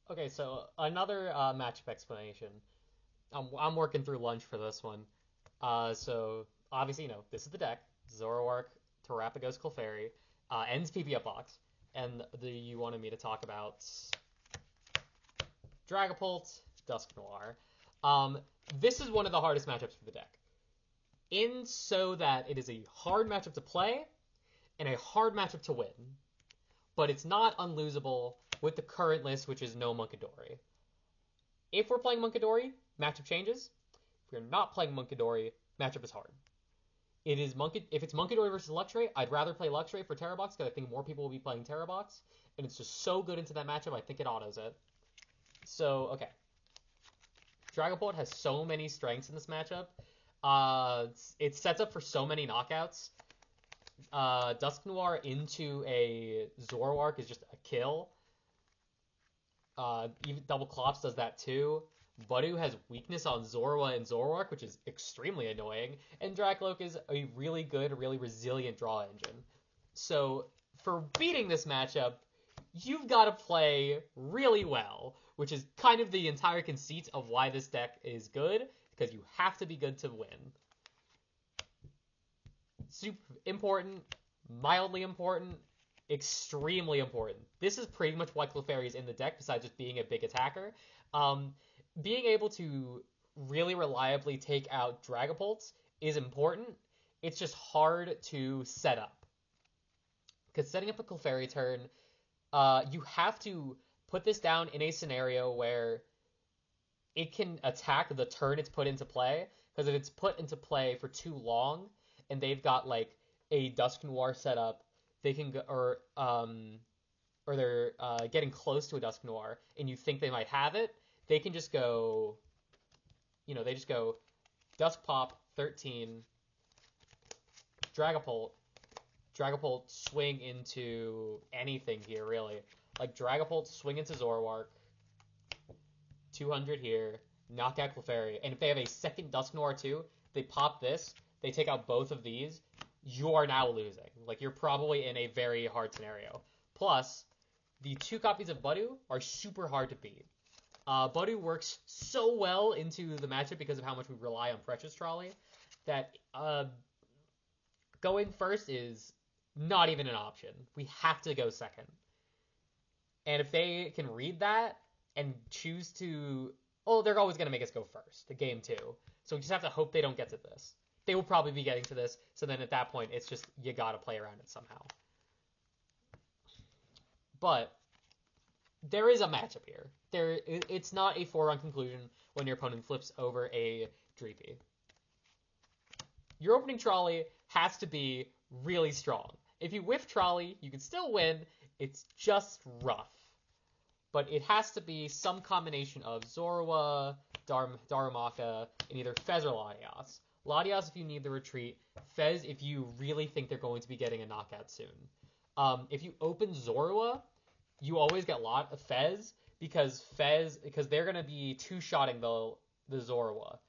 Okay, so another matchup explanation. I'm working through lunch for this one. So obviously, this is the deck: Zoroark, Terrapagos, Clefairy, ends PB box, and you wanted me to talk about Dragapult, Dusknoir. Um, this is one of the hardest matchups for the deck, in so that it is a hard matchup to play and a hard matchup to win, but it's not unlosable with the current list, which is no Munkidori. If we're playing Munkidori, matchup changes. If we're not playing Munkidori, matchup is hard. If it's Munkidori versus Luxray, I'd rather play Luxray for Terrabox because I think more people will be playing Terrabox, and it's just so good into that matchup. I think it autos it. So okay, Dragapult has so many strengths in this matchup. It sets up for so many knockouts. Dusknoir into a Zoroark is just a kill. Even Double Clops does that too. Budu has weakness on Zorua and Zoroark, which is extremely annoying. And Dracloak is a really good, really resilient draw engine. So for beating this matchup, you've got to play really well, which is kind of the entire conceit of why this deck is good, because you have to be good to win. Super important, mildly important, extremely important. This is pretty much why Clefairy is in the deck, besides just being a big attacker. Being able to really reliably take out Dragapults is important. It's just hard to set up. Because setting up a Clefairy turn, you have to put this down in a scenario where it can attack the turn it's put into play. Because if it's put into play for too long, and they've got like a Dusknoir set up, they can go, or they're getting close to a Dusknoir, and you think they might have it, they can just go, they just go Dusk Pop 13, Dragapult, Dragapult swing into anything here really, like Dragapult swing into Zoroark, 200 here, knock out Clefairy, and if they have a second Dusknoir too, they pop this, they take out both of these, you are now losing. Like, you're probably in a very hard scenario. Plus, the two copies of Budu are super hard to beat. Budu works so well into the matchup because of how much we rely on Precious Trolley that going first is not even an option. We have to go second. And if they can read that and choose to... Oh, they're always going to make us go first, the game two. So we just have to hope they don't get to this. They will probably be getting to this, so then at that point, it's just, you gotta play around it somehow. But there is a matchup here. It's not a four-run conclusion when your opponent flips over a Dreepy. Your opening trolley has to be really strong. If you whiff trolley, you can still win. It's just rough. But it has to be some combination of Zorua, Darumaka, and either Fez or Latias. Latias if you need the retreat, Fez if you really think they're going to be getting a knockout soon. If you open Zorua, you always get Fez because they're going to be two-shotting the Zorua.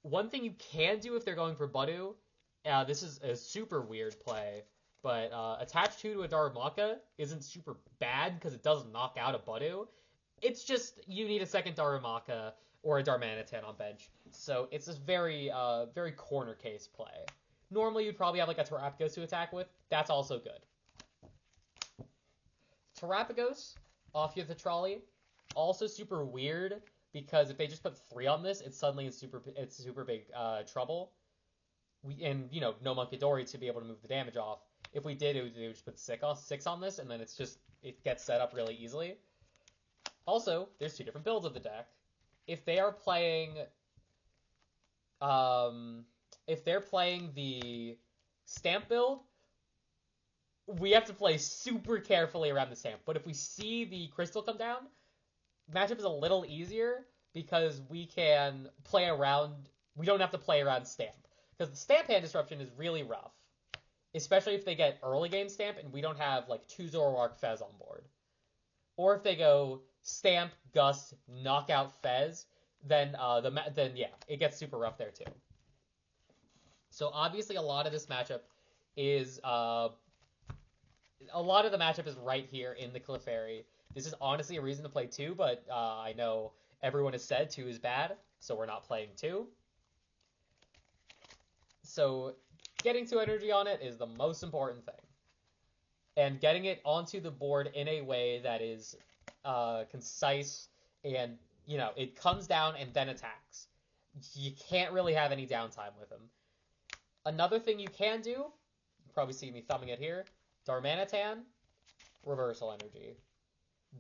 One thing you can do if they're going for Budu, this is a super weird play, but attach 2 to a Darumaka isn't super bad because it doesn't knock out a Budu. It's just you need a second Darumaka or a Darmanitan on bench. So it's this very, very corner case play. Normally you'd probably have like a Terrapagos to attack with. That's also good. Terrapagos off the trolley, also super weird because if they just put 3 on this, it's suddenly super big trouble. And no Munkidori to be able to move the damage off. If we did, it would just put 6 on this, and then it gets set up really easily. Also, there's 2 different builds of the deck. If they are playing, the stamp build, we have to play super carefully around the stamp. But if we see the crystal come down, matchup is a little easier because we can play around. We don't have to play around stamp because the stamp hand disruption is really rough, especially if they get early game stamp and we don't have like 2 Zoroark Fez on board. Or if they go stamp, gust, knockout Fez, then yeah, it gets super rough there too. So obviously a lot of this matchup is right here in the Clefairy. This is honestly a reason to play 2, but I know everyone has said 2 is bad, so we're not playing 2. So getting 2 energy on it is the most important thing. And getting it onto the board in a way that is concise and, it comes down and then attacks. You can't really have any downtime with him. Another thing you can do, you probably see me thumbing it here, Darmanitan, Reversal Energy.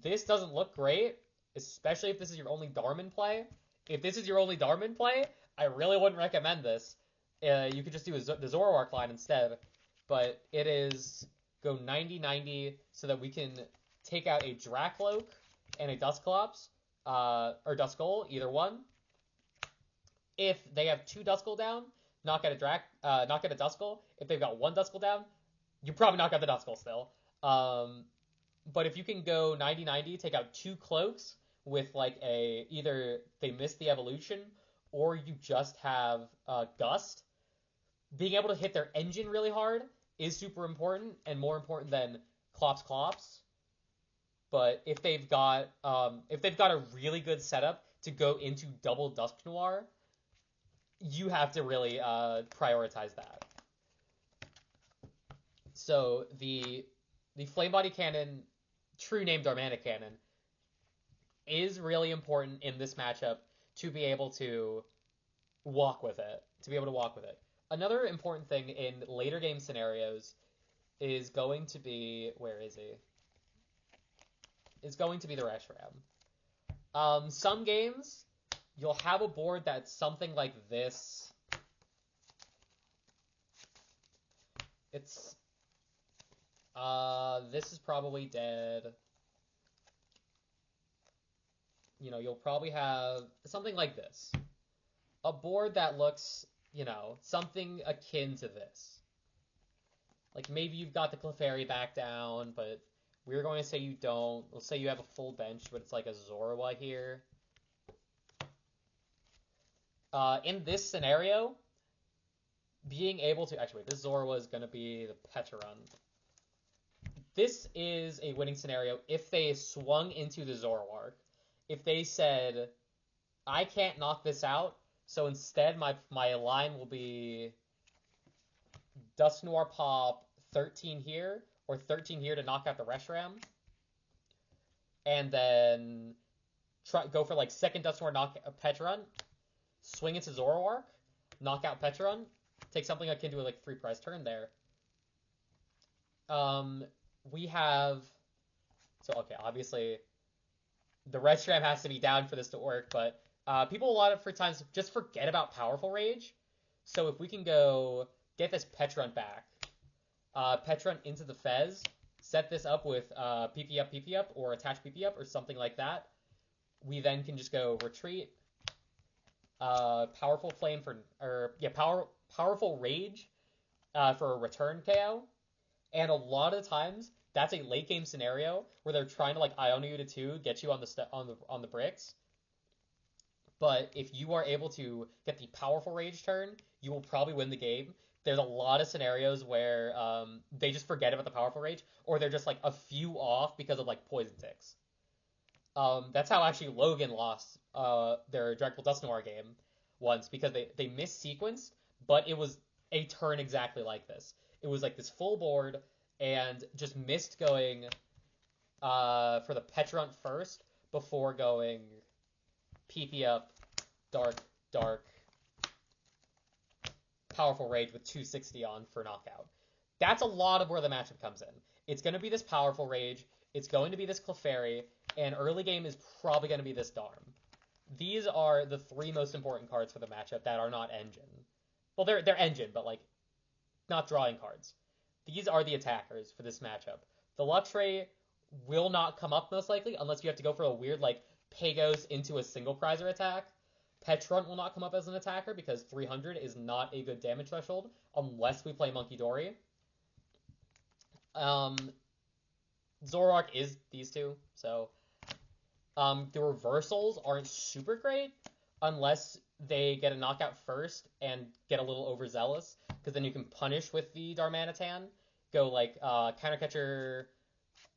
This doesn't look great, especially if this is your only Darman play. If this is your only Darman play, I really wouldn't recommend this. You could just do the Zoroark line instead, but it is go 90-90 so that we can take out a Dracloak and a Dusclops, or Duskull, either one. If they have 2 Duskull down, knock out a Duskull. If they've got 1 Duskull down, you probably knock out the Duskull still. But if you can go 90-90, take out 2 Cloaks with like either they miss the evolution or you just have Gust, being able to hit their engine really hard is super important and more important than Clops. But if they've got a really good setup to go into double Dusnoir, you have to really prioritize that. So the Flame Body Cannon, true name Darmanic Cannon, is really important in this matchup to be able to walk with it. Another important thing in later game scenarios is going to be, where is he? Is going to be the Reshiram. Some games, you'll have a board that's something like this. It's, this is probably dead. You'll probably have something like this. A board that looks, something akin to this. Like maybe you've got the Clefairy back down, but we're going to say you don't. We'll say you have a full bench, but it's like a Zorua here. In this scenario, being able to... Actually, wait, this Zorua is going to be the Petarun. This is a winning scenario if they swung into the Zoroark. If they said, I can't knock this out, so instead my line will be Dusnoir pop 13 here, or 13 here to knock out the Reshiram, and then go for like second Dusnoir knock Petarun, swing into Zoroark, knock out Petarun, take something akin to a like 3-prize turn there. We have... So, okay, obviously the Reshiram has to be down for this to work, but people a lot of times just forget about Powerful Rage. So if we can go get this Petarun back, Petarun into the Fez, set this up with PP up, or attach PP up, or something like that. We then can just go retreat, Powerful Flame Powerful Rage for a return KO. And a lot of times, that's a late game scenario where they're trying to like Iona you to 2, get you on the bricks. But if you are able to get the Powerful Rage turn, you will probably win the game. There's a lot of scenarios where they just forget about the Powerful Rage, or they're just like a few off because of like Poison Ticks. That's how actually Logan lost their Dragapult Dusnoir game once, because they mis-sequenced, but it was a turn exactly like this. It was like this full board, and just missed going for the Petarun first before going PP up, dark, Powerful Rage with 260 on for knockout. That's a lot of where the matchup comes in. It's going to be this Powerful Rage, it's going to be this Clefairy, and early game is probably going to be this Darm. These are the 3 most important cards for the matchup that are not Engine. Well, they're Engine, but like not drawing cards. These are the attackers for this matchup. The Luxray will not come up most likely unless you have to go for a weird like Pagos into a single prizer attack. Petarun will not come up as an attacker because 300 is not a good damage threshold unless we play Monkey Dory. Zoroark is these 2, so the reversals aren't super great unless they get a knockout first and get a little overzealous, because then you can punish with the Darmanitan. Go like Countercatcher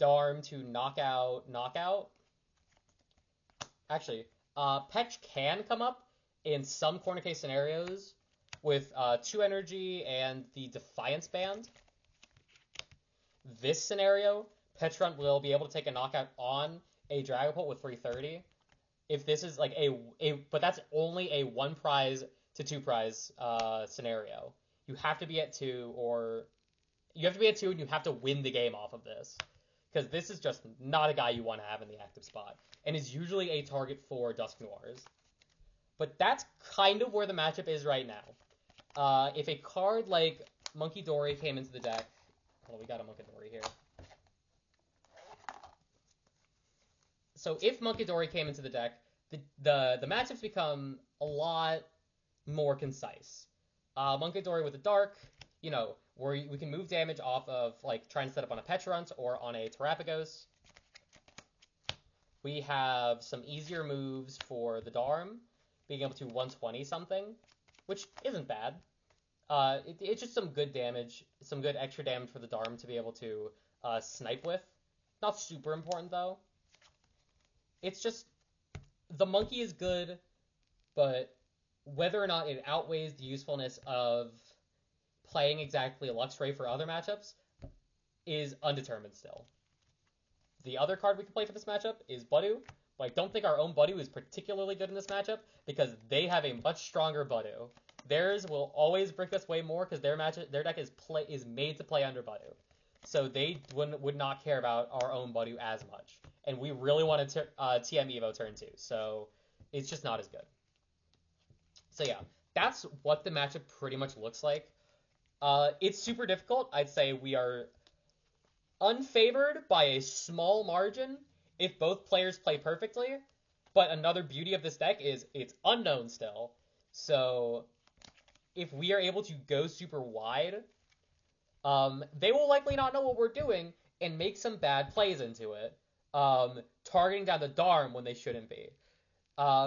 Darm to knockout. Actually, Petch can come up in some corner case scenarios with 2 energy and the Defiance Band. This scenario, Petrunt will be able to take a knockout on a Dragapult with 330. If this is like but that's only a 1 prize to 2 prize scenario. You have to be at 2, or you have to be at 2 and you have to win the game off of this. Because this is just not a guy you want to have in the active spot, and is usually a target for Dusnoirs. But that's kind of where the matchup is right now. If a card like Monkey Dory came into the deck... Hold on, we got a Monkey Dory here. So if Monkey Dory came into the deck, the matchups become a lot more concise. Monkey Dory with a Dark, you know, where we can move damage off of, like, trying to set up on a Petrunt or on a Terrapagos. We have some easier moves for the Darm, being able to 120 something, which isn't bad. It's just some good damage, some good extra damage for the Darm to be able to snipe with. Not super important, though. It's just, the Monkey is good, but whether or not it outweighs the usefulness of playing exactly a Luxray for other matchups is undetermined still. The other card we can play for this matchup is Budu, but I don't think our own Budu is particularly good in this matchup because they have a much stronger Budu. Theirs will always brick us way more because their deck is made to play under Budu. So they would not care about our own Budu as much. And we really want to TM Evo turn 2, so it's just not as good. So yeah, that's what the matchup pretty much looks like. It's super difficult. I'd say we are unfavored by a small margin if both players play perfectly. But another beauty of this deck is it's unknown still. So if we are able to go super wide, they will likely not know what we're doing and make some bad plays into it. Targeting down the Darm when they shouldn't be.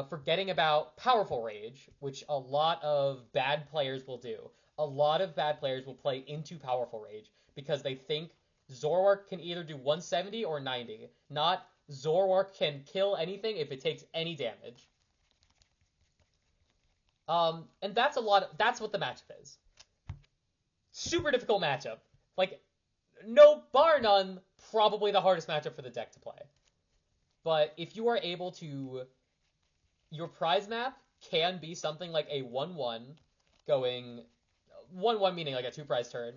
Forgetting about Powerful Rage, which a lot of bad players will do. A lot of bad players will play into Powerful Rage because they think Zoroark can either do 170 or 90. Not Zoroark can kill anything if it takes any damage. And that's what the matchup is. Super difficult matchup. Like, no, bar none, probably the hardest matchup for the deck to play. But if you are able to... Your prize map can be something like a 1-1 going... 1-1 meaning like a 2 prize turn.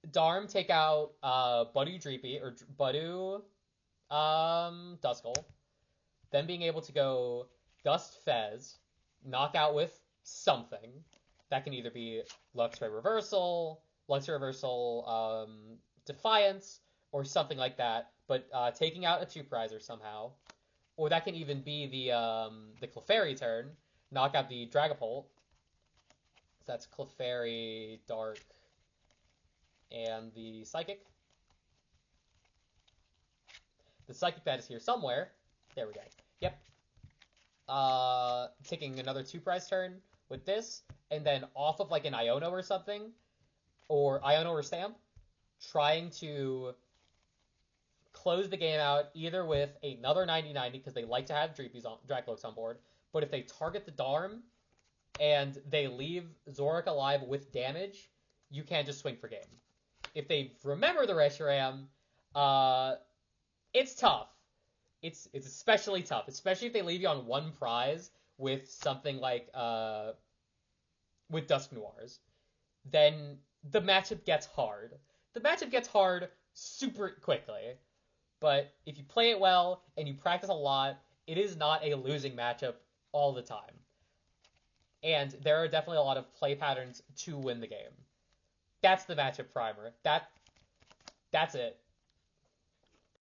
Darm take out Budu Dreepy, or Budu Duskull. Then being able to go Dust Fez, knock out with something. That can either be Luxray Reversal, Defiance, or something like that. But taking out a 2 prizer somehow. Or that can even be the Clefairy turn, knock out the Dragapult. So that's Clefairy, Dark, and the Psychic. The Psychic that is here somewhere. There we go. Yep. Taking another 2 prize turn with this, and then off of like an Iono or something, or Iono or Stamp, trying to close the game out either with another 90-90 because they like to have Dracloaks on board, but if they target the Darm and they leave Zoroark alive with damage, you can't just swing for game. If they remember the Reshiram, it's tough. It's especially tough, especially if they leave you on 1 prize with something like with Dusnoirs. Then the matchup gets hard. The matchup gets hard super quickly. But if you play it well and you practice a lot, it is not a losing matchup all the time. And there are definitely a lot of play patterns to win the game. That's the matchup primer. That's it.